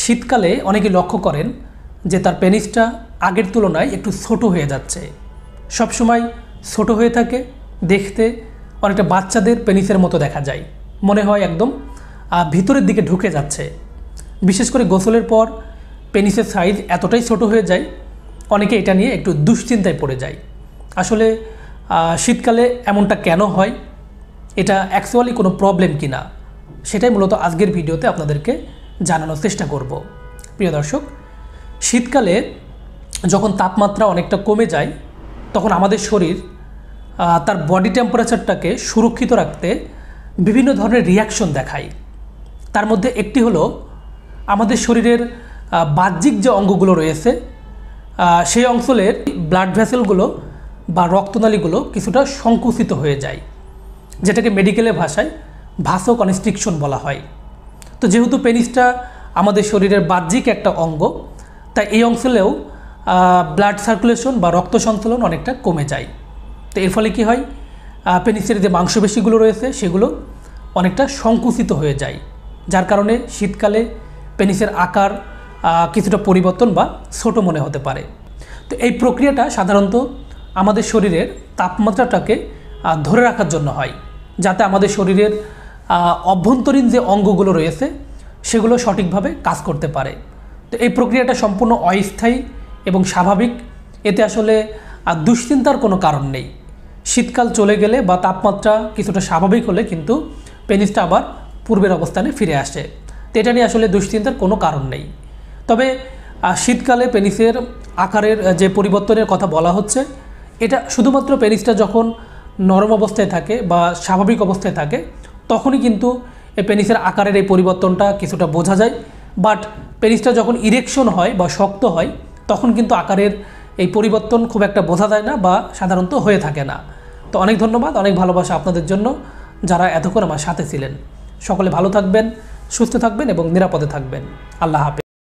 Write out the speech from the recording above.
শীতকালে অনেকে লক্ষ্য করেন যে তার পেনিসটা আগের তুলনায় একটু ছোট হয়ে যাচ্ছে। সবসময় ছোট হয়ে থাকে, দেখতে অনেকটা বাচ্চাদের পেনিসের মতো দেখা যায়, মনে হয় একদম ভিতরের দিকে ঢুকে যাচ্ছে। বিশেষ করে গোসলের পর পেনিসের সাইজ এতটাই ছোট হয়ে যায়, অনেকে এটা নিয়ে একটু দুশ্চিন্তায় পড়ে যায়। আসলে শীতকালে এমনটা কেন হয়, এটা অ্যাকচুয়ালি কোনো প্রবলেম কি না, সেটাই মূলত আজকের ভিডিওতে আপনাদেরকে জানানোর চেষ্টা করব। প্রিয় দর্শক, শীতকালে যখন তাপমাত্রা অনেকটা কমে যায় তখন আমাদের শরীর তার বডি টেম্পারেচারটাকে সুরক্ষিত রাখতে বিভিন্ন ধরনের রিয়াকশন দেখায়। তার মধ্যে একটি হলো আমাদের শরীরের বাহ্যিক যে অঙ্গগুলো রয়েছে সেই অঞ্চলের ব্লাড ভেসেলগুলো বা রক্তনালীগুলো কিছুটা সংকুচিত হয়ে যায়, যেটাকে মেডিকেলের ভাষায় ভাসোকনস্ট্রিকশন বলা হয়। তো যেহেতু পেনিসটা আমাদের শরীরের বাহ্যিক একটা অঙ্গ, তাই এই অঞ্চলেও ব্লাড সার্কুলেশন বা রক্ত সঞ্চালন অনেকটা কমে যায়। তো এর ফলে কী হয়, পেনিসের যে মাংসপেশিগুলো রয়েছে সেগুলো অনেকটা সংকুচিত হয়ে যায়, যার কারণে শীতকালে পেনিসের আকার কিছুটা পরিবর্তন বা ছোট মনে হতে পারে। তো এই প্রক্রিয়াটা সাধারণত আমাদের শরীরের তাপমাত্রাটাকে ধরে রাখার জন্য হয়, যাতে আমাদের শরীরের অভ্যন্তরীণ যে অঙ্গগুলো রয়েছে সেগুলো সঠিকভাবে কাজ করতে পারে। তো এই প্রক্রিয়াটা সম্পূর্ণ অস্থায়ী এবং স্বাভাবিক, এতে আসলে দুশ্চিন্তার কোনো কারণ নেই। শীতকাল চলে গেলে বা তাপমাত্রা কিছুটা স্বাভাবিক হলে কিন্তু পেনিসটা আবার পূর্বের অবস্থানে ফিরে আসে। তো এটা নিয়ে আসলে দুশ্চিন্তার কোনো কারণ নেই। তবে শীতকালে পেনিসের আকারের যে পরিবর্তনের কথা বলা হচ্ছে, এটা শুধুমাত্র পেনিসটা যখন নরম অবস্থায় থাকে বা স্বাভাবিক অবস্থায় থাকে তখনই কিন্তু এই পেনিসের আকারের এই পরিবর্তনটা কিছুটা বোঝা যায়। বাট পেনিসটা যখন ইরেকশন হয় বা শক্ত হয় তখন কিন্তু আকারের এই পরিবর্তন খুব একটা বোঝা যায় না বা সাধারণত হয়ে থাকে না। তো অনেক ধন্যবাদ, অনেক ভালোবাসা আপনাদের জন্য যারা এতক্ষণ আমার সাথে ছিলেন। সকলে ভালো থাকবেন, সুস্থ থাকবেন এবং নিরাপদে থাকবেন। আল্লাহ হাফেজ।